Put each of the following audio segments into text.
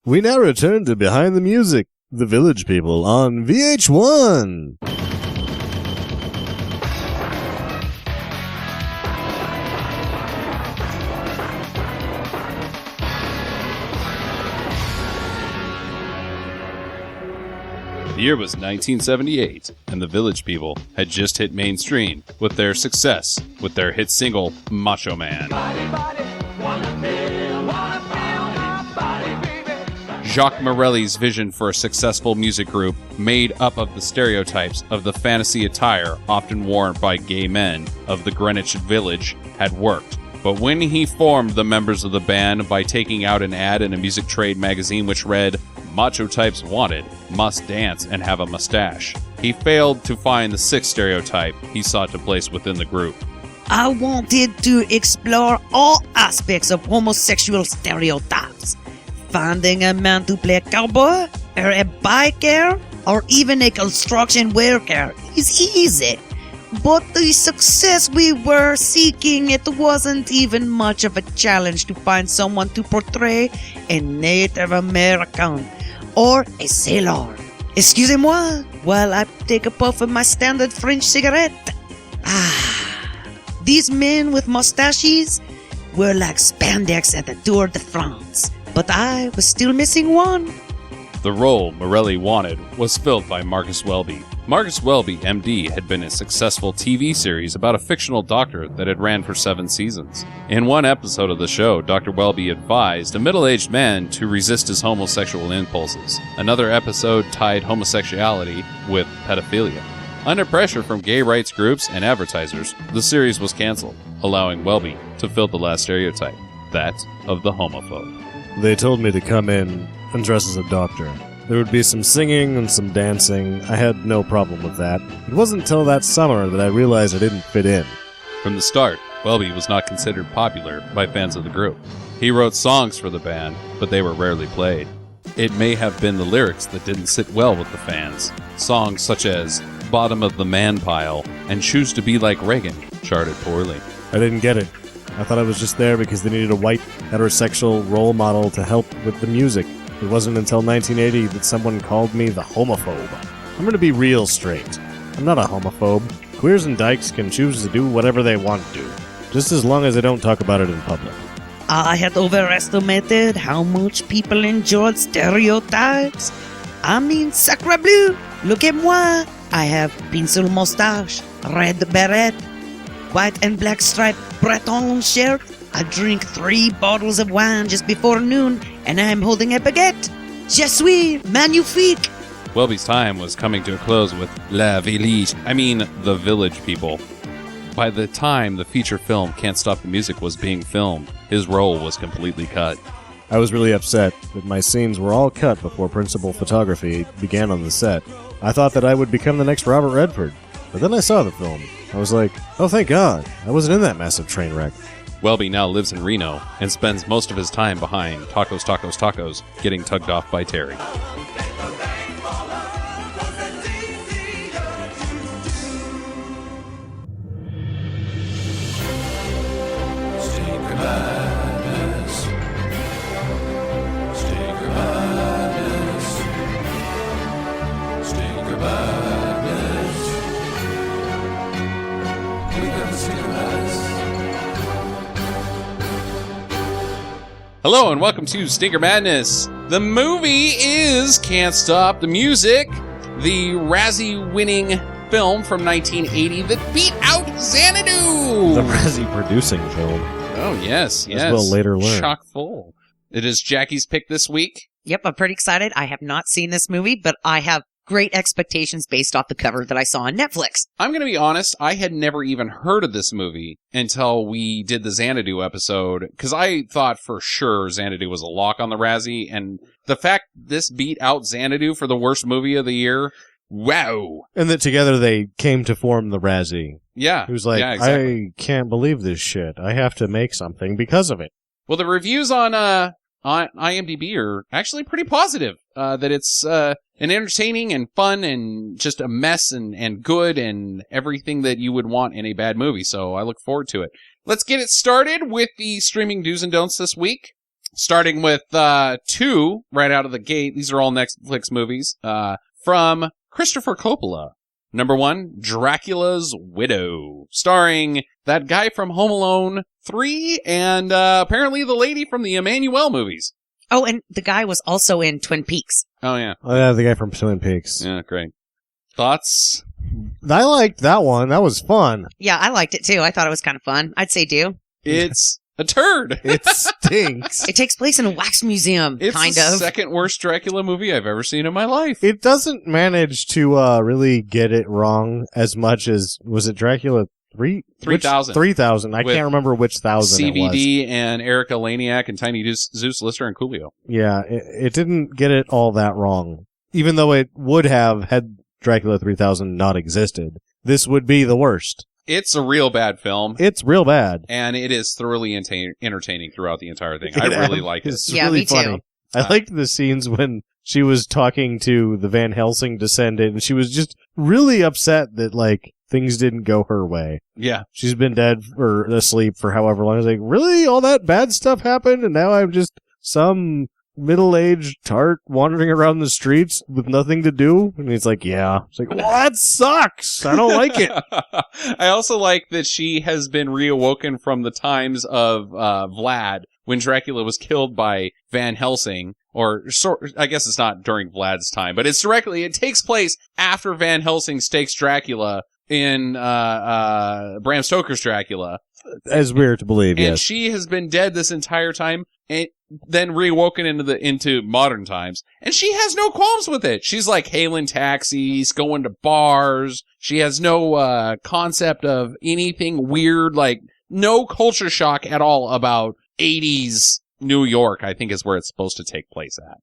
We now return to Behind the Music, The Village People, on VH1. The year was 1978, and the Village People had just hit mainstream with their success with their hit single, Macho Man. Jacques Morelli's vision for a successful music group made up of the stereotypes of the fantasy attire often worn by gay men of the Greenwich Village had worked. But when he formed the members of the band by taking out an ad in a music trade magazine which read, "Macho types wanted, must dance and have a mustache," he failed to find the sixth stereotype he sought to place within the group. I wanted to explore all aspects of homosexual stereotypes. Finding a man to play a cowboy, or a biker, or even a construction worker is easy. But the success we were seeking, it wasn't even much of a challenge to find someone to portray a Native American or a sailor. Excusez-moi, while I take a puff of my standard French cigarette. These men with mustaches were like spandex at the Tour de France, but I was still missing one. The role Morelli wanted was filled by Marcus Welby. Marcus Welby, MD, had been a successful TV series about a fictional doctor that had ran for 7 seasons. In one episode of the show, Dr. Welby advised a middle-aged man to resist his homosexual impulses. Another episode tied homosexuality with pedophilia. Under pressure from gay rights groups and advertisers, the series was canceled, allowing Welby to fill the last stereotype, that of the homophobe. They told me to come in and dress as a doctor. There would be some singing and some dancing. I had no problem with that. It wasn't until that summer that I realized I didn't fit in. From the start, Welby was not considered popular by fans of the group. He wrote songs for the band, but they were rarely played. It may have been the lyrics that didn't sit well with the fans. Songs such as Bottom of the Man Pile and Choose to Be Like Reagan charted poorly. I didn't get it. I thought I was just there because they needed a white, heterosexual role model to help with the music. It wasn't until 1980 that someone called me the homophobe. I'm gonna be real straight. I'm not a homophobe. Queers and dykes can choose to do whatever they want to do, just as long as they don't talk about it in public. I had overestimated how much people enjoyed stereotypes. I mean, sacre bleu, look at moi. I have pencil mustache, red beret, white and black striped Breton shirt. I drink 3 bottles of wine just before noon, and I'm holding a baguette. Je suis magnifique. Welby's time was coming to a close with La Village, the Village People. By the time the feature film Can't Stop the Music was being filmed, his role was completely cut. I was really upset that my scenes were all cut before principal photography began on the set. I thought that I would become the next Robert Redford, but then I saw the film. I was like, oh thank God, I wasn't in that massive train wreck. Welby now lives in Reno and spends most of his time behind Tacos, Tacos, Tacos, getting tugged off by Terry. Hello and welcome to Stinker Madness. The movie is Can't Stop the Music, the Razzie-winning film from 1980 that beat out Xanadu. The Razzie-producing film. Oh, yes. As we'll later learn. Chock full. It is Jackie's pick this week. Yep, I'm pretty excited. I have not seen this movie, but I have great expectations based off the cover that I saw on Netflix. I'm going to be honest, I had never even heard of this movie until we did the Xanadu episode, because I thought for sure Xanadu was a lock on the Razzie, and the fact this beat out Xanadu for the worst movie of the year, wow. And that together they came to form the Razzie. Yeah. It was like, yeah, exactly. I can't believe this shit. I have to make something because of it. Well, the reviews on IMDb are actually pretty positive, that it's an entertaining and fun and just a mess and good and everything that you would want in a bad movie. So I look forward to it. Let's get it started with the streaming do's and don'ts this week. Starting with 2 right out of the gate. These are all Netflix movies from Christopher Coppola. Number 1, Dracula's Widow, starring that guy from Home Alone 3 and apparently the lady from the Emmanuelle movies. Oh, and the guy was also in Twin Peaks. Oh, yeah. Oh, yeah, the guy from Twin Peaks. Yeah, great. Thoughts? I liked that one. That was fun. Yeah, I liked it too. I thought it was kind of fun. I'd say do. It's a turd. It stinks. It takes place in a wax museum, It's kind the of. second worst Dracula movie I've ever seen in my life. It doesn't manage to really get it wrong as much as, was it Dracula 3000. 3000. I With can't remember which thousand it was. CVD and Erica Laniak and Tiny Zeus Lister and Coolio. Yeah, it didn't get it all that wrong. Even though it would have had Dracula 3000 not existed. This would be the worst. It's a real bad film. It's real bad. And it is thoroughly entertaining throughout the entire thing. I really like it. It's Yeah, really me too. funny. I liked the scenes when she was talking to the Van Helsing descendant, and she was just really upset that, like, things didn't go her way. Yeah. She's been dead or asleep for however long. I was like, really? All that bad stuff happened, and now I'm just some middle-aged tart wandering around the streets with nothing to do? And he's like, yeah. It's like, well, that sucks. I don't like it. I also like that she has been reawoken from the times of Vlad, when Dracula was killed by Van Helsing, I guess it's not during Vlad's time, but it takes place after Van Helsing stakes Dracula in Bram Stoker's Dracula. As weird to believe, And yes. she has been dead this entire time, and then reawoken into modern times, and she has no qualms with it. She's like hailing taxis, going to bars. She has no concept of anything weird, like no culture shock at all about 80s New York, I think is where it's supposed to take place at.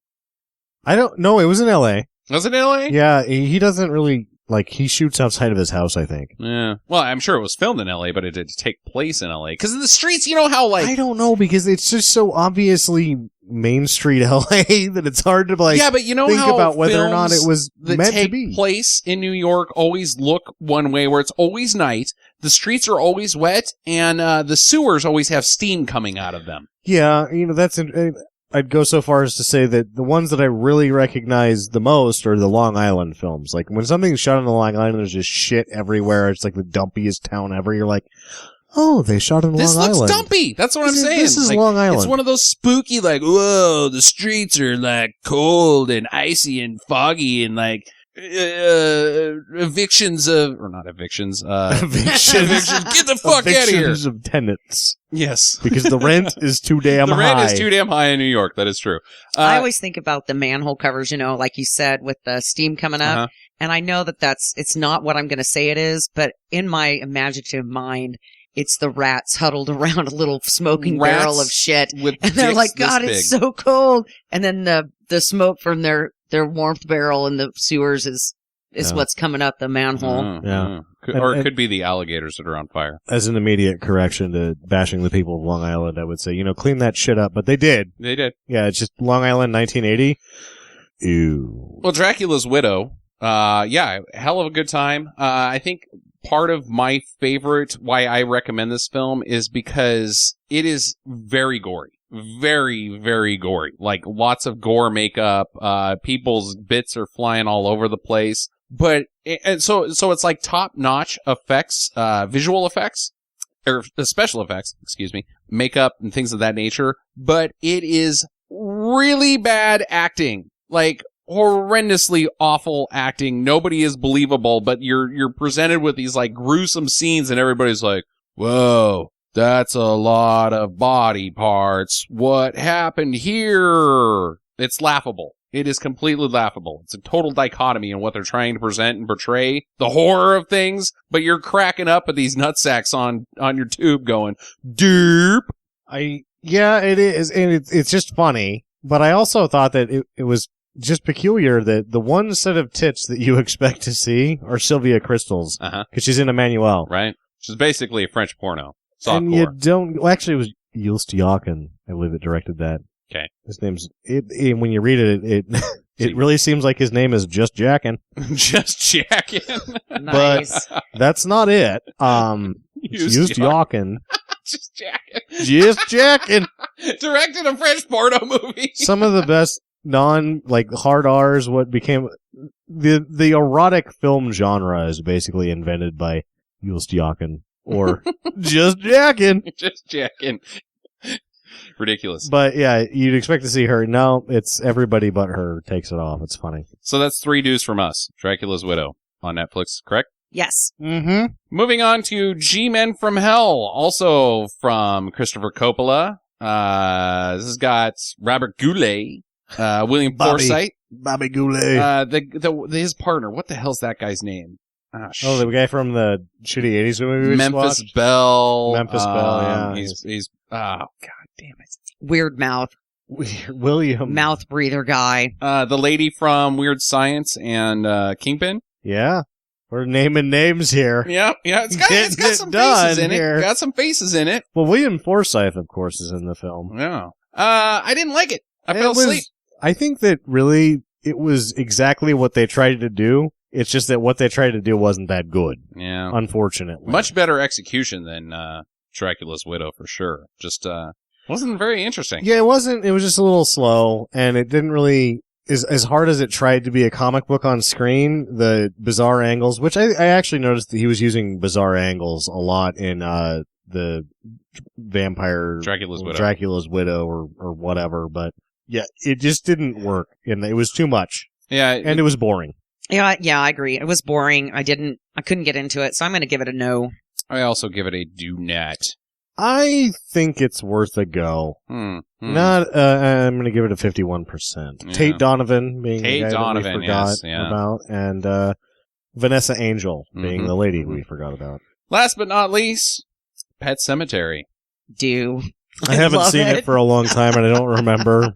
I don't know. It was in L.A. Was it in LA? Yeah, he doesn't really, like, he shoots outside of his house, I think. Yeah. Well, I'm sure it was filmed in LA, but it did take place in LA. Because in the streets, you know how, like... I don't know, because it's just so obviously Main Street L.A. that it's hard to, like, yeah, but you know think how about whether or not it films was that meant to take be. place in New York always look one way, where it's always night, the streets are always wet, and the sewers always have steam coming out of them. Yeah, you know, I'd go so far as to say that the ones that I really recognize the most are the Long Island films. Like, when something's shot on the Long Island, there's just shit everywhere. It's like the dumpiest town ever. You're like, oh, they shot in This Long looks Island. dumpy. That's what I'm saying. This is Like, Long Island. It's one of those spooky, like, whoa, the streets are, like, cold and icy and foggy and, like, evictions of... Or not evictions. Evictions. Get the fuck out of here. Evictions of tenants. Yes. Because the rent is too damn high. The rent is too damn high in New York. That is true. I always think about the manhole covers, you know, like you said, with the steam coming up. Uh-huh. And I know that it's not what I'm going to say it is, but in my imaginative mind, it's the rats huddled around a little smoking barrel of shit. With And they're dicks like, this God, big. it's so cold. And then the smoke from their warmth barrel in the sewers is Yeah. what's coming up the manhole. Yeah. Or it And- could be the alligators that are on fire. As an immediate correction to bashing the people of Long Island, I would say, clean that shit up. But they did. They did. Yeah, it's just Long Island 1980. Ew. Well, Dracula's Widow, yeah, hell of a good time. I think part of my favorite, why I recommend this film, is because it is very gory. Very, very gory. Like, lots of gore makeup, people's bits are flying all over the place. But, and so it's like top-notch effects, visual effects, or special effects, excuse me, makeup and things of that nature. But it is really bad acting. Like, horrendously awful acting. Nobody is believable, but you're presented with these, like, gruesome scenes, and everybody's like, whoa, that's a lot of body parts. What happened here? It's laughable. It is completely laughable. It's a total dichotomy in what they're trying to present and portray. The horror of things, but you're cracking up at these nutsacks on your tube going, derp. Yeah, it is. And it's just funny. But I also thought that it was just peculiar that the one set of tits that you expect to see are Sylvia Crystal's. Uh-huh. Because she's in Emmanuelle. Right? Which is basically a French porno. And you Softcore. don't... Well, actually, it was Jules Jochen, I believe, that directed that. Okay. His name's... when you read it, it really seems like his name is just Jackin. Just jacking. Nice. That's not it. Used Used Jochen. Jochen. Just jacking. Just jacking. Directed a French porno movie. Some of the best hard R's, what became the erotic film genre is basically invented by Just jacking or just jacking. Just jacking. Ridiculous. But yeah, you'd expect to see her. No, it's everybody but her takes it off. It's funny. So that's 3 dues from us. Dracula's Widow on Netflix, correct? Yes. Mm-hmm. Moving on to G-Men from Hell, also from Christopher Coppola. This has got Robert Goulet, William Forsythe, Bobby Goulet. his partner. What the hell's that guy's name? Oh, the guy from the shitty 80s movie we Memphis watched? Bell. Memphis Bell, yeah. He's oh, god damn it. Weird mouth. William. Mouth breather guy. The lady from Weird Science and Kingpin. Yeah. We're naming names here. Yeah. It's got Getting some it done faces in here. it. Got some faces in it. Well, William Forsythe, of course, is in the film. Yeah. I didn't like it. I fell asleep. I think that really it was exactly what they tried to do. It's just that what they tried to do wasn't that good. Yeah. Unfortunately. Much better execution than Dracula's Widow for sure. Just wasn't very interesting. Yeah, it wasn't. It was just a little slow, and it didn't really. As hard as it tried to be a comic book on screen, the bizarre angles, which I actually noticed that he was using bizarre angles a lot in the vampire Dracula's Widow or whatever, but yeah, it just didn't work, and it was too much. Yeah, and it was boring. Yeah, I agree. It was boring. I couldn't get into it, so I'm going to give it a no. I also give it a do not. I think it's worth a go. Not. I'm going to give it a 51%. Yeah. Tate Donovan being the guy Donovan, that we forgot yes, yeah. about, and Vanessa Angel being the lady we forgot about. Last but not least, Pet Sematary. I haven't seen it for a long time, and I don't remember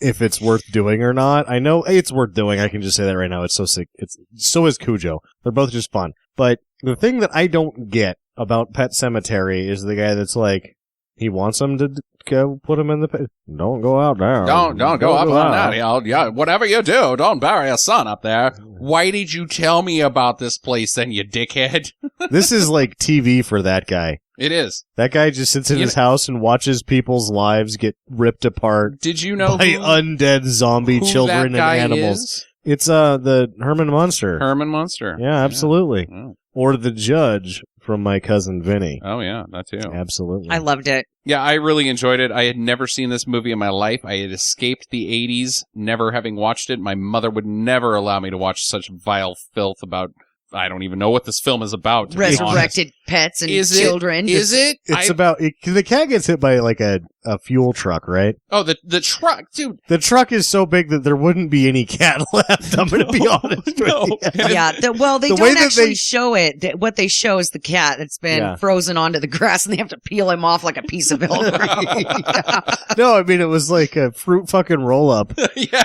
if it's worth doing or not. I know it's worth doing. I can just say that right now. It's so sick. So is Cujo. They're both just fun. But the thing that I don't get about Pet Sematary is the guy that's like, he wants them to go put him in the pit. Don't go out there. Don't go up on that. Yeah, whatever you do, don't bury a son up there. Why did you tell me about this place then, you dickhead? This is like TV for that guy. It is. That guy just sits in his house and watches people's lives get ripped apart. Did you know by undead zombie children and animals? Is? It's the Herman Munster. Herman Munster. Yeah, absolutely. Yeah. Oh. Or the judge from My Cousin Vinny. Oh yeah, that too. Absolutely. I loved it. Yeah, I really enjoyed it. I had never seen this movie in my life. I had escaped the 80s, never having watched it. My mother would never allow me to watch such vile filth about, I don't even know what this film is about. Resurrected pets and children. Is it? It's about, the cat gets hit by like a fuel truck, right? Oh, the truck, dude. The truck is so big that there wouldn't be any cat left. I'm going to be honest with you. Yeah. They don't actually show it. What they show is the cat that's been frozen onto the grass, and they have to peel him off like a piece of Velcro. No, I mean, it was like a fruit fucking roll up. Yeah.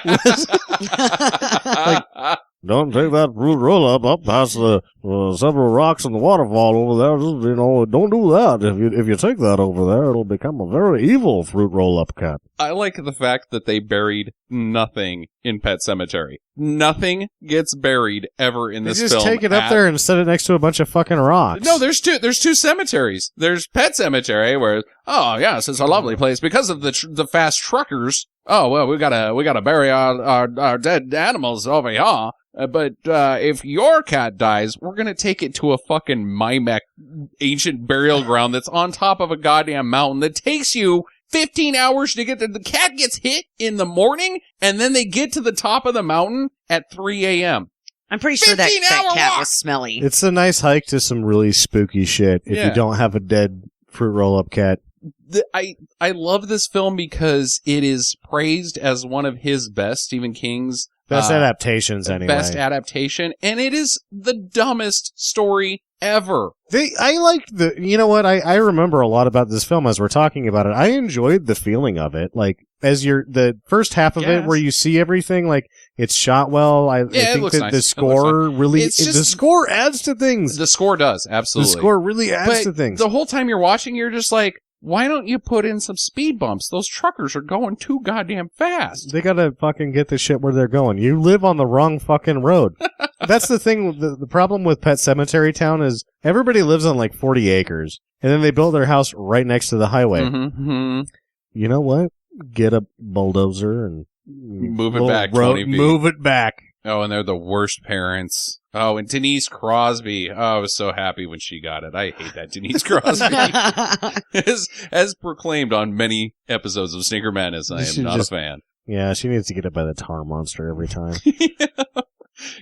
Don't take that fruit roll up past the several rocks and the waterfall over there. You know, don't do that. If you take that over there, it'll become a very evil fruit roll up cat. I like the fact that they buried nothing in Pet Sematary. Nothing gets buried ever in this film. Just take it up there and set it next to a bunch of fucking rocks. No, there's two cemeteries. There's Pet Cemetery where, oh yes, it's a lovely place because of the fast truckers. Oh well, we gotta bury our dead animals over here. But if your cat dies, we're gonna take it to a fucking Mymech ancient burial ground that's on top of a goddamn mountain that takes you 15 hours to get there. The cat gets hit in the morning, and then they get to the top of the mountain at 3 a.m. I'm pretty sure that cat was smelly. It's a nice hike to some really spooky shit if you don't have a dead fruit roll-up cat. I love this film because it is praised as one of his best, Stephen King's best adaptations, anyway. Best adaptation, and it is the dumbest story ever. I liked you know what? I remember a lot about this film as we're talking about it. I enjoyed the feeling of it. Like, the first half of it where you see everything, like, it's shot well. I think that nice. The score really, the score adds to things. The score does, absolutely. The score really adds to things. The whole time you're watching, you're just like, why don't you put in some speed bumps? Those truckers are going too goddamn fast. They gotta fucking get the shit where they're going. You live on the wrong fucking road. That's the thing. The problem with Pet Sematary Town is Everybody lives on like 40 acres, and then they built their house right next to the highway. Mm-hmm. You know what? Get a bulldozer and Move it back 20 feet. Move it back. Oh, and they're the worst parents. Oh, and Denise Crosby. Oh, I was so happy when she got it. I hate that Denise Crosby. as proclaimed on many episodes of Sneaker Madness, I am not a fan. Yeah, she needs to get hit by the tar monster every time.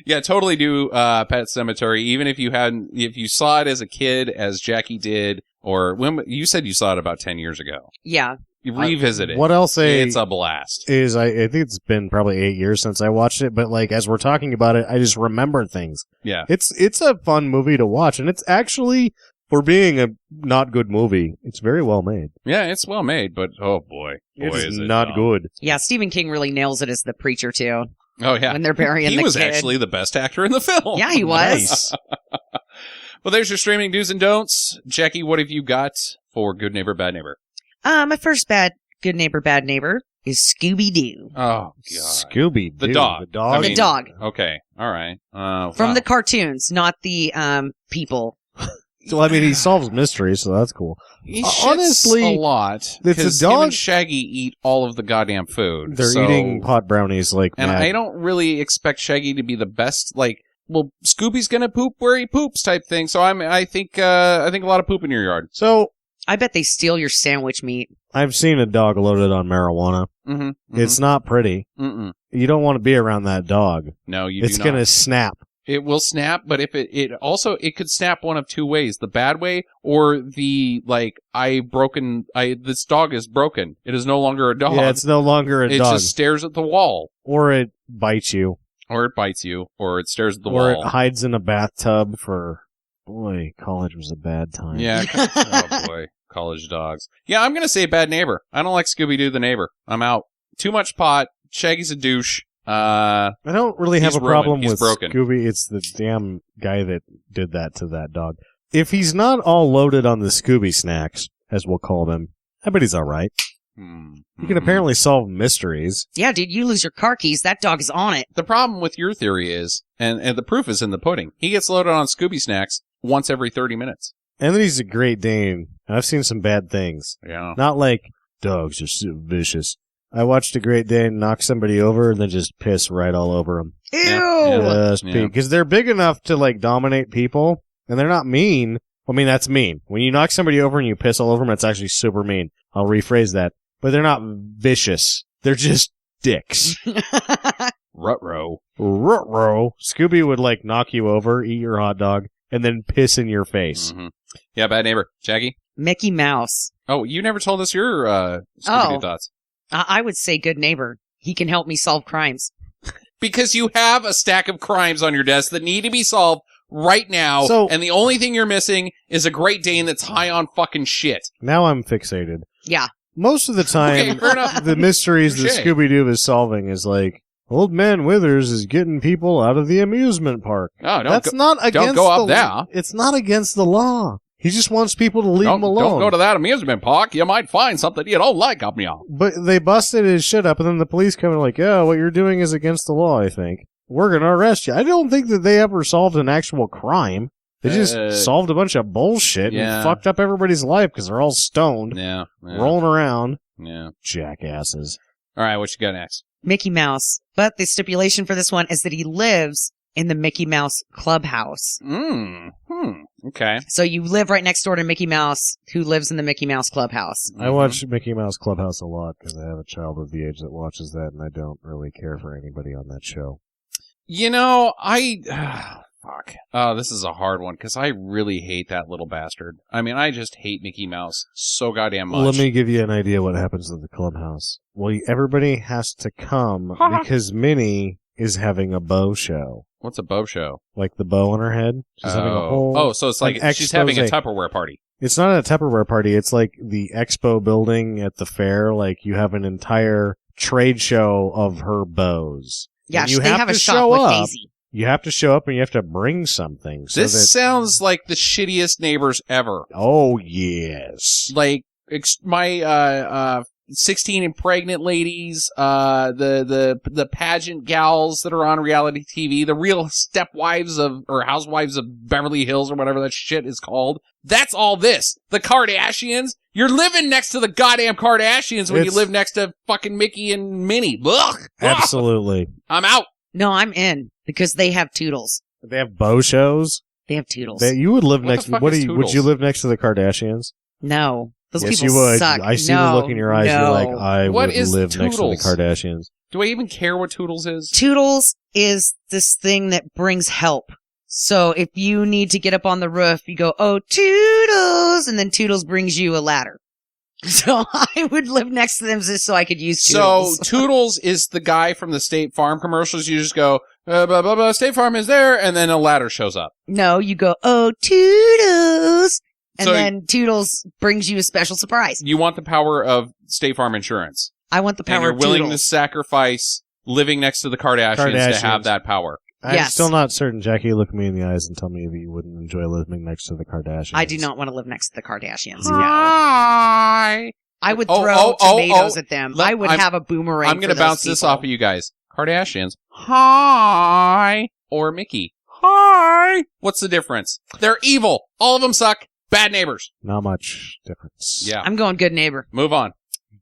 Yeah, totally do Pet Cemetery. Even if you saw it as a kid, as Jackie did, or when you said you saw it about 10 years ago. Yeah. You revisit it. What I'll say it's a blast. Is I think it's been probably 8 years since I watched it, but like as we're talking about it, I just remember things. Yeah. It's a fun movie to watch, and it's actually, for being a not good movie, it's very well made. Yeah, it's well made, but oh boy. It's not dumb. good. Yeah, Stephen King really nails it as the preacher, too. Oh, yeah. When they're burying the He was kid. actually the best actor in the film. Yeah, he was. Nice. Well, there's your streaming do's and don'ts. Jackie, what have you got for Good Neighbor, Bad Neighbor? My first good neighbor, bad neighbor is Scooby Doo. Oh, God. Scooby Doo. The dog. The dog. I mean, The dog. Okay. All right. From wow. the cartoons, not the people. So, I mean, he solves mysteries, so that's cool. He shits honestly, a lot. it's a 'cause dog- him and Shaggy eat all of the goddamn food. They're so- eating pot brownies like And mad. I don't really expect Shaggy to be the best, like, well, Scooby's gonna poop where he poops type thing. So I think a lot of poop in your yard. So, I bet they steal your sandwich meat. I've seen a dog loaded on marijuana. Mm-hmm. It's not pretty. Mm-mm. You don't want to be around that dog. No, you It's do going not. to snap. It will snap, but if it could snap one of two ways: the bad way, or the like. This dog is broken. It is no longer a dog. Yeah, it's no longer a it dog. just stares at the wall, Or it bites you. or it bites you, or it stares at the Or wall. it hides in a bathtub for... Boy, college was a bad time. Yeah. Oh boy, college dogs. Yeah, I'm gonna say Bad Neighbor. I don't like Scooby Doo the neighbor. I'm out. Too much pot. Shaggy's a douche. I don't really have He's a problem ruined. He's with broken. Scooby. It's the damn guy that did that to that dog. If he's not all loaded on the Scooby snacks, as we'll call them, I bet he's all right. He can apparently solve mysteries. Yeah, dude, you lose your car keys. That dog is on it. The problem with your theory is, and the proof is in the pudding. He gets loaded on Scooby snacks once every 30 minutes. And then he's a Great Dane. I've seen some bad things. Yeah. Not like, dogs are so vicious. I watched a Great Dane knock somebody over and then just piss right all over them. Ew! Yeah. Just pee. Because they're big enough to, like, dominate people, and they're not mean. I mean, that's mean. When you knock somebody over and you piss all over them, that's actually super mean. I'll rephrase that. But they're not vicious. They're just dicks. Ruh-roh. Ruh-roh. Scooby would, like, knock you over, eat your hot dog, and then piss in your face. Mm-hmm. Yeah, Bad Neighbor. Jackie? Mickey Mouse. Oh, you never told us your Scooby-Doo Oh. thoughts. I would say good neighbor. He can help me solve crimes. Because you have a stack of crimes on your desk that need to be solved right now, So- and the only thing you're missing is a Great Dane that's high on fucking shit. Now I'm fixated. Yeah. Most of the time, Okay, fair enough. the mysteries that Touche. Scooby-Doo is solving is like, Old Man Withers is getting people out of the amusement park. Oh, That's not against go up the there. It's not against the law. He just wants people to leave him alone. Don't go to that amusement park. You might find something you don't like up here. But they busted his shit up, and then the police come and like, oh, what you're doing is against the law, I think. We're going to arrest you. I don't think that they ever solved an actual crime. They just solved a bunch of bullshit yeah. and fucked up everybody's life because they're all stoned, Yeah. rolling around. Yeah. Jackasses. All right, what you got next? Mickey Mouse. But the stipulation for this one is that he lives in the Mickey Mouse clubhouse. Okay. So you live right next door to Mickey Mouse, who lives in the Mickey Mouse clubhouse. I watch Mickey Mouse Clubhouse a lot because I have a child of the age that watches that, and I don't really care for anybody on that show. You know, fuck. Oh, this is a hard one because I really hate that little bastard. I mean, I just hate Mickey Mouse so goddamn much. Let me give you an idea what happens at the clubhouse. Well, everybody has to come because Minnie is having a bow show. What's a bow show? Like the bow on her head. She's having a whole... Oh, so it's like she's having a expose. Tupperware party. It's not a Tupperware party. It's like the expo building at the fair. Like you have an entire trade show of her bows. Yeah, And you they have a to shop show with up. Daisy. You have to show up and you have to bring something. So This sounds like the shittiest neighbors ever. Oh, yes. Like my 16 and pregnant ladies, the pageant gals that are on reality TV, the real stepwives or housewives of Beverly Hills or whatever that shit is called. That's all this. The Kardashians. You're living next to the goddamn Kardashians when you live next to fucking Mickey and Minnie. Ugh. Absolutely. I'm out. No, I'm in because they have Toodles. They have bow shows. They have Toodles. You would live What next. the fuck What is do you, would Toodles? you live next to the Kardashians? No, those Yes, people you would. suck. I see no, the look in your eyes. No. You're like, I What would is live next to the Toodles? Kardashians. Do I even care what Toodles is? Toodles is this thing that brings help. So if you need to get up on the roof, you go, oh, Toodles, and then Toodles brings you a ladder. So I would live next to them just so I could use Toodles. So Toodles is the guy from the State Farm commercials. You just go, blah, blah, blah, State Farm is there, and then a ladder shows up. No, you go, oh, Toodles, and So then Toodles brings you a special surprise. You want the power of State Farm insurance. I want the power And you're of willing Toodles. to sacrifice living next to the Kardashians. To have that power. I'm Yes. still not certain. Jackie, look me in the eyes and tell me that you wouldn't enjoy living next to the Kardashians. I do not want to live next to the Kardashians. No. Hi. I would Oh, throw oh, oh, tomatoes oh. at them. Look, I would have a boomerang. I'm going to for those bounce this people. off of you guys. Kardashians. Hi. Or Mickey. Hi. What's the difference? They're evil. All of them suck. Bad neighbors. Not much difference. Yeah. I'm going good neighbor. Move on.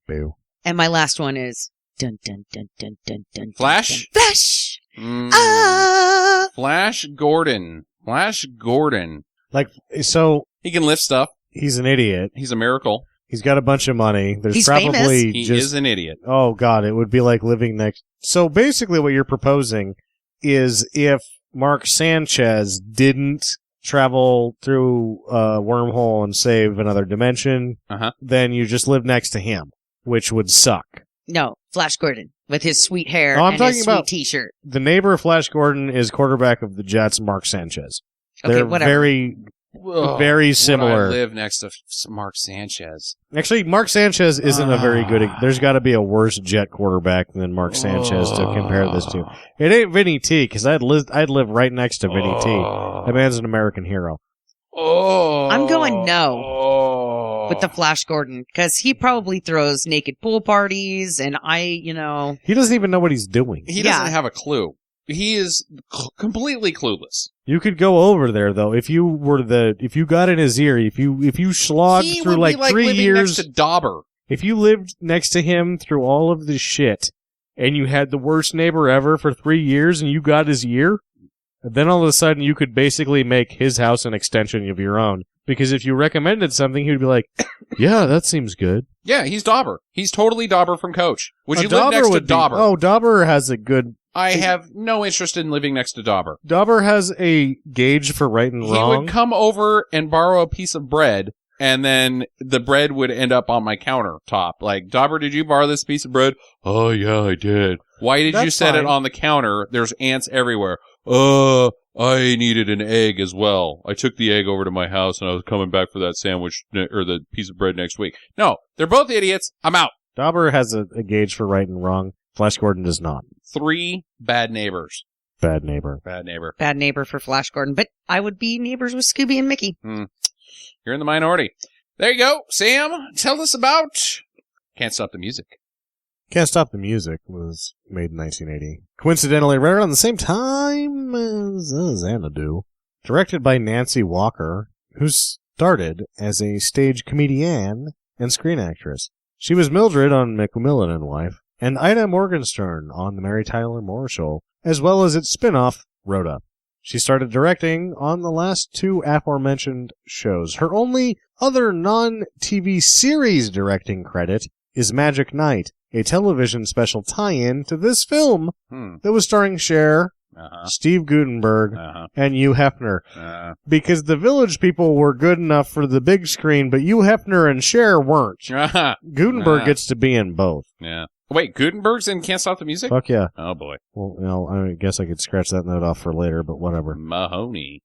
Boo. And my last one is dun dun dun dun dun dun. Flash? Dun. Flash. Mm. Ah. Flash Gordon. Flash Gordon. Like, so He can lift stuff. he's an idiot. He's a miracle. He's got a bunch of money. There's He's probably He just is an idiot. oh god, it would be like living next. So basically, what you're proposing is if Mark Sanchez didn't travel through a wormhole and save another dimension, then you just live next to him, which would suck. No, Flash Gordon with his sweet hair Oh, I'm and talking his sweet about- T-shirt. The neighbor of Flash Gordon is quarterback of the Jets, Mark Sanchez. Okay, They're whatever. very Whoa, Very would similar. I live next to Mark Sanchez. Actually, Mark Sanchez isn't a very good. There's got to be a worse Jet quarterback than Mark Sanchez to compare this to. It ain't Vinny T, because I'd live right next to Vinny T. That man's an American hero. I'm going no with the Flash Gordon because he probably throws naked pool parties, and He doesn't even know what he's doing. He Yeah. doesn't have a clue. He is completely clueless. You could go over there though if you got in his ear, if you slogged He through would like be like 3 living years. next to Dauber. If you lived next to him through all of this shit, and you had the worst neighbor ever for 3 years, and you got his ear, then all of a sudden you could basically make his house an extension of your own. Because if you recommended something, he would be like, "Yeah, that seems good." Yeah, he's Dauber. He's totally Dauber from Coach. Would you live Dauber next to would be- Dauber? Oh, Dauber has a good. I have no interest in living next to Dauber. Dauber has a gauge for right and He wrong. would come over and borrow a piece of bread, and then the bread would end up on my countertop. Like, Dauber, did you borrow this piece of bread? Oh, yeah, I did. Why did you That's set fine. it on the counter? There's ants everywhere. I needed an egg as well. I took the egg over to my house, and I was coming back for that sandwich or the piece of bread next week. No, they're both idiots. I'm out. Dauber has a gauge for right and wrong. Flash Gordon does not. 3 bad neighbors. Bad neighbor. Bad neighbor. bad neighbor for Flash Gordon, but I would be neighbors with Scooby and Mickey. You're in the minority. There you go. Sam, tell us about Can't Stop the Music. Can't Stop the Music was made in 1980. Coincidentally, right around the same time as Xanadu. Directed by Nancy Walker, who started as a stage comedian and screen actress. She was Mildred on McMillan and Wife, and Ida Morgenstern on The Mary Tyler Moore Show, as well as its spin-off, Rhoda. She started directing on the last 2 aforementioned shows. Her only other non-TV series directing credit is Magic Night, a television special tie-in to this film that was starring Cher, Steve Guttenberg, and Hugh Hefner. Because the Village people were good enough for the big screen, but Hugh Hefner and Cher weren't. Gutenberg gets to be in both. Yeah. Wait, Gutenberg's in Can't Stop the Music? Fuck yeah. Oh, boy. Well, I guess I could scratch that note off for later, but whatever. Mahoney.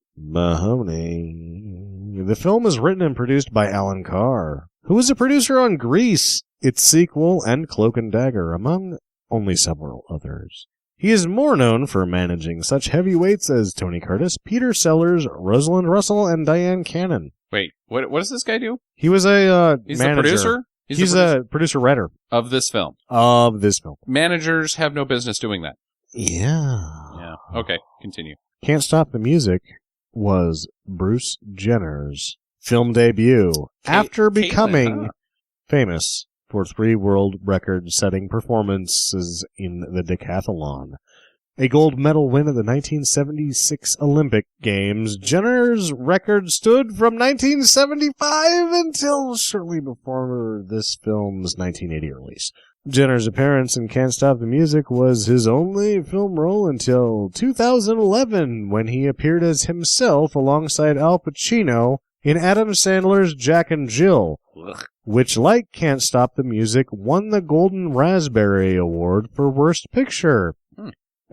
The film is written and produced by Alan Carr, who was a producer on Grease, its sequel, and Cloak and Dagger, among only several others. He is more known for managing such heavyweights as Tony Curtis, Peter Sellers, Rosalind Russell, and Diane Cannon. Wait, what does this guy do? He was a He's manager. the producer? He's a producer-writer of this film. of this film. Managers have no business doing that. Yeah. Yeah. Okay, continue. Can't Stop the Music was Bruce Jenner's film debut after becoming Caitlin, huh? famous for 3 world record-setting performances in the decathlon. A gold medal win at the 1976 Olympic Games, Jenner's record stood from 1975 until shortly before this film's 1980 release. Jenner's appearance in Can't Stop the Music was his only film role until 2011, when he appeared as himself alongside Al Pacino in Adam Sandler's Jack and Jill, which, like Can't Stop the Music, won the Golden Raspberry Award for Worst Picture.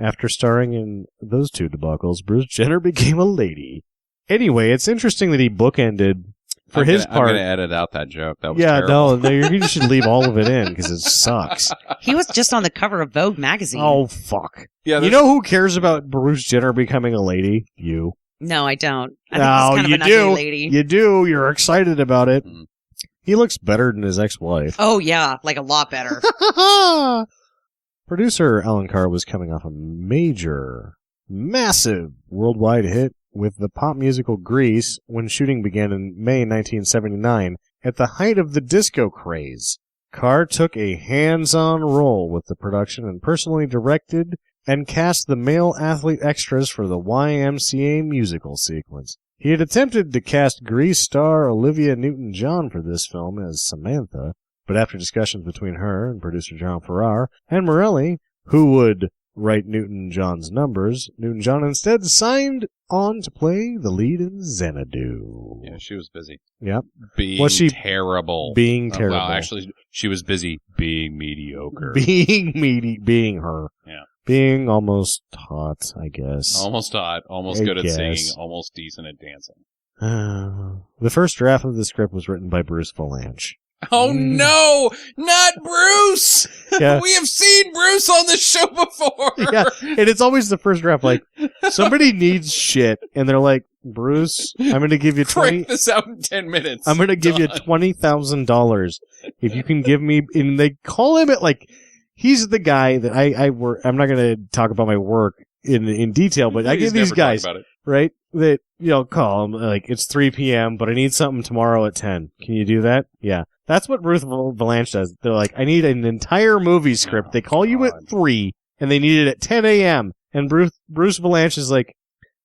After starring in those 2 debacles, Bruce Jenner became a lady. Anyway, it's interesting that he bookended for his part. I'm going to edit out that joke. That was yeah, terrible. no, you should leave all of it in because it sucks. He was just on the cover of Vogue magazine. Oh, fuck. Yeah, You know who cares about Bruce Jenner becoming a lady? You. No, I don't. I think No, he's kind you of an do. ugly lady. You do. You're excited about it. Mm. He looks better than his ex-wife. Oh, yeah, like a lot better. Producer Alan Carr was coming off a massive worldwide hit with the pop musical Grease when shooting began in May 1979 at the height of the disco craze. Carr took a hands-on role with the production and personally directed and cast the male athlete extras for the YMCA musical sequence. He had attempted to cast Grease star Olivia Newton-John for this film as Samantha, but after discussions between her and producer John Farrar and Morelli, who would write Newton-John's numbers, Newton-John instead signed on to play the lead in Xanadu. Yeah, she was busy. Yep. Being Was she terrible. Being terrible. Well, actually, she was busy being mediocre. Being her. Yeah. Being almost hot, I guess. Almost hot, almost I good at singing, guess. almost decent at dancing. The first draft of the script was written by Bruce Valanche. Oh no! Not Bruce! Yeah. We have seen Bruce on the show before! Yeah, and it's always the first draft. Like, somebody needs shit, and they're like, Bruce, I'm going to give you Crank this out in 10 minutes. I'm going to give you $20,000 if you can give me. And they call him it like he's the guy that I work. I'm not going to talk about my work in detail, but I give these guys right that call them like it's 3 p.m. but I need something tomorrow at 10. Can you do that? Yeah. That's what Ruth Valanche does. They're like, I need an entire movie script. They call you at 3, and they need it at 10 a.m. And Bruce Valanche is like,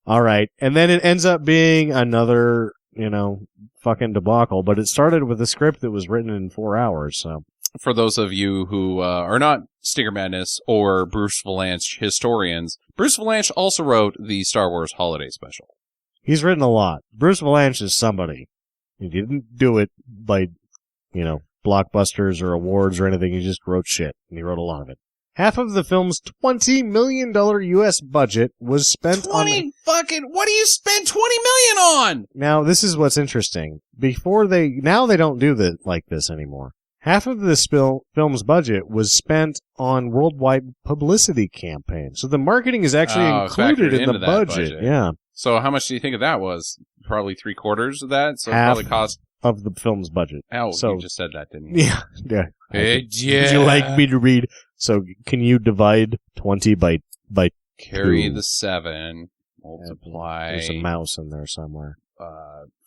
all right. And then it ends up being another, fucking debacle. But it started with a script that was written in 4 hours. So For those of you who are not Stinger Madness or Bruce Valanche historians, Bruce Valanche also wrote the Star Wars Holiday Special. he's written a lot. Bruce Valanche is somebody. He didn't do it by blockbusters or awards or anything. He just wrote shit, and he wrote a lot of it. Half of the film's $20 million U.S. budget was spent on... What do you spend $20 million on? Now, this is what's interesting. Now they don't do that like this anymore. Half of this film's budget was spent on worldwide publicity campaigns. So the marketing is actually included in the budget. Yeah. So how much do you think of that was? Probably 3/4 of that? So Half. it probably cost... Of the film's budget. Oh, So- you just said that, didn't you? Yeah. Yeah. Yeah. Would you like me to read? So can you divide 20 by Carry 2? the 7, multiply, There's a mouse in there somewhere.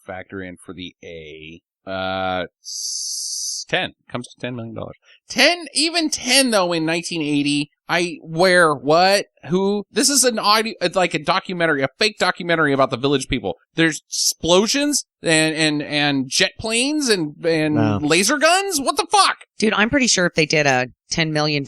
factor in for the A. 10. Comes to $10 million. 10, even 10 though in 1980. What? Who? This is an audio, like a documentary, a fake documentary about the Village People. There's explosions and jet planes and Wow. laser guns? What the fuck? Dude, I'm pretty sure if they did a $10 million,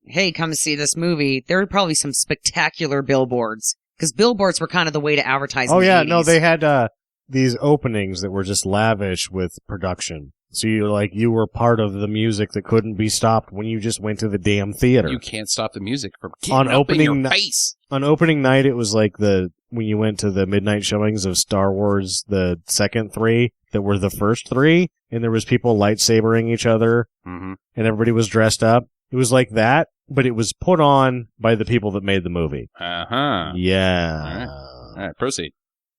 hey, come and see this movie, there would probably some spectacular billboards. Because billboards were kind of the way to advertise in Oh the yeah, 80s. no, they had these openings that were just lavish with production. So you were part of the music that couldn't be stopped when you just went to the damn theater. You can't stop the music from On getting up in your opening face. On opening night, it was like when you went to the midnight showings of Star Wars, the second 3 that were the first 3, and there was people lightsabering each other, Mm-hmm. and everybody was dressed up. It was like that, but it was put on by the people that made the movie. Uh-huh. Yeah. All right, proceed.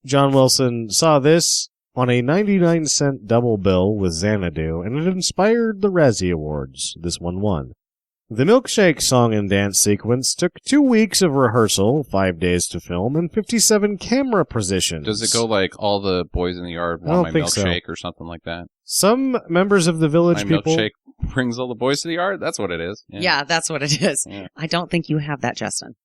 John Wilson saw this on a 99-cent double bill with Xanadu, and it inspired the Razzie Awards. This one won. The Milkshake song and dance sequence took 2 weeks of rehearsal, 5 days to film, and 57 camera positions. Does it go like all the boys in the yard I want don't my think so. milkshake or something like that? Some members of the Village My People... milkshake brings all the boys to the yard? That's what it is. Yeah, that's what it is. Yeah. I don't think you have that, Justin.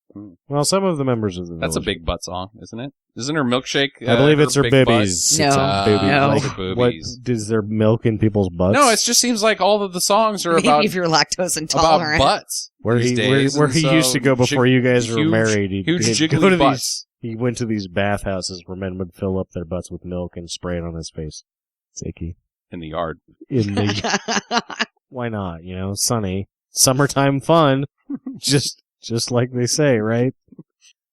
Well, some of the members of the That's a Village big butt song, isn't it? Isn't her milkshake? I believe it's her big butt? babies. No. It's baby. No. Like, Her what boobies. is there milk in people's butts? No, it just seems like all of the songs are Maybe about if you're lactose intolerant. butts. where these he days, where and he so used to go before you guys were huge- married. huge He'd jiggly go to butts. He went to these bathhouses where men would fill up their butts with milk and spray it on his face. It's icky. In the yard. In the why not? You know, sunny, summertime fun. just like they say, right?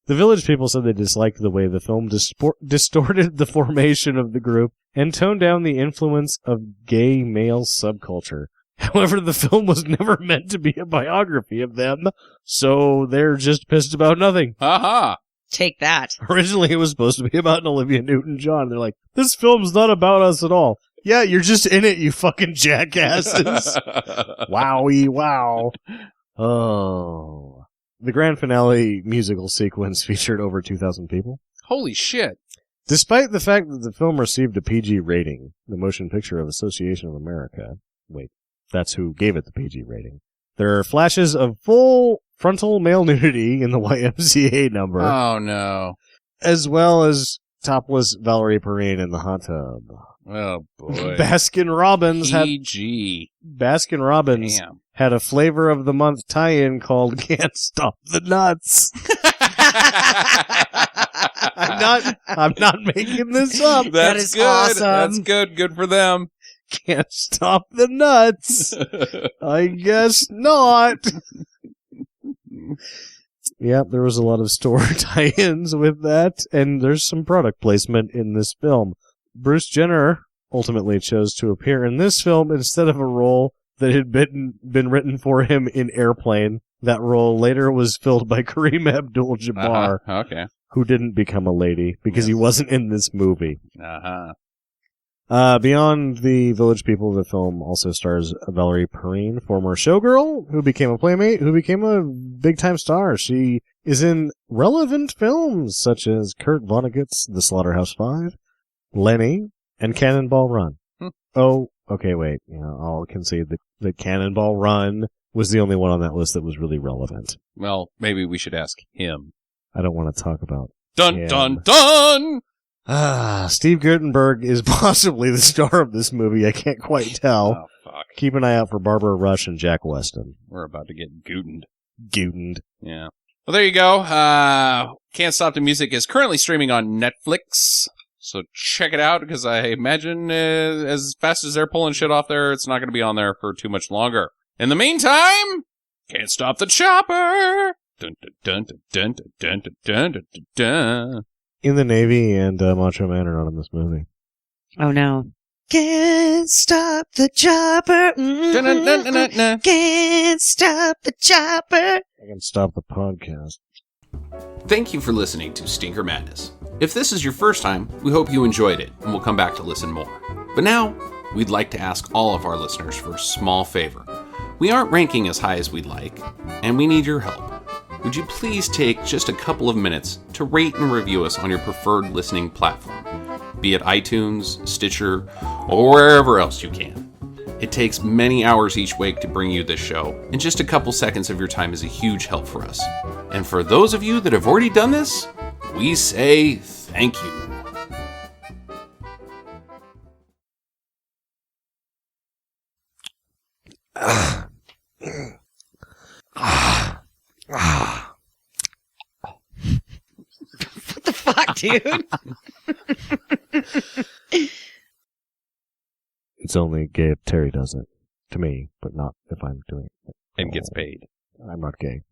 The Village People said they disliked the way the film distorted the formation of the group and toned down the influence of gay male subculture. However, the film was never meant to be a biography of them, so they're just pissed about nothing. Aha! Take that. Originally, it was supposed to be about an Olivia Newton-John. They're like, this film's not about us at all. Yeah, you're just in it, you fucking jackasses. Wowie, wow. Oh. The grand finale musical sequence featured over 2,000 people. Holy shit. Despite the fact that the film received a PG rating, the Motion Picture Association of America, wait, that's who gave it the PG rating. There are flashes of full frontal male nudity in the YMCA number, Oh no. as well as topless Valerie Perrine in the hot tub. Oh boy. Baskin Robbins PG. Damn. had a flavor of the month tie-in called "Can't Stop the Nuts." I'm not making this up. That's is good. awesome. That's good. Good for them. Can't stop the nuts. I guess not. Yep, there was a lot of store tie-ins with that, and there's some product placement in this film. Bruce Jenner ultimately chose to appear in this film instead of a role that had been written for him in Airplane. That role later was filled by Kareem Abdul-Jabbar, Okay. who didn't become a lady because he wasn't in this movie. Uh-huh. Beyond the Village People, the film also stars Valerie Perrine, former showgirl, who became a playmate, who became a big-time star. She is in relevant films such as Kurt Vonnegut's The Slaughterhouse-Five, Lenny, and Cannonball Run. Oh, okay, wait. You know, I'll concede that Cannonball Run was the only one on that list that was really relevant. Well, maybe we should ask him. I don't want to talk about Dun him. dun dun! Steve Guttenberg is possibly the star of this movie. I can't quite tell. Oh, fuck. Keep an eye out for Barbara Rush and Jack Weston. We're about to get gootened. Gutened. Yeah. Well, there you go. Can't Stop the Music is currently streaming on Netflix. So check it out, because I imagine as fast as they're pulling shit off there, it's not going to be on there for too much longer. In the meantime, Can't Stop the Chopper! Dun, dun, dun, dun, dun, dun, dun, dun, dun, dun. In the Navy and Macho Man are not in this movie. Oh no. Can't stop the chopper. Dun, dun, dun, dun, dun, dun. Can't stop the chopper. I can stop the podcast. Thank you for listening to Stinker Madness. If this is your first time, we hope you enjoyed it and will come back to listen more. But now, we'd like to ask all of our listeners for a small favor. We aren't ranking as high as we'd like, and we need your help. Would you please take just a couple of minutes to rate and review us on your preferred listening platform, be it iTunes, Stitcher, or wherever else you can. It takes many hours each week to bring you this show, and just a couple seconds of your time is a huge help for us. And for those of you that have already done this, we say thank you. What the fuck, dude? It's only gay if Terry does it. To me, but not if I'm doing it. And gets paid. I'm not gay.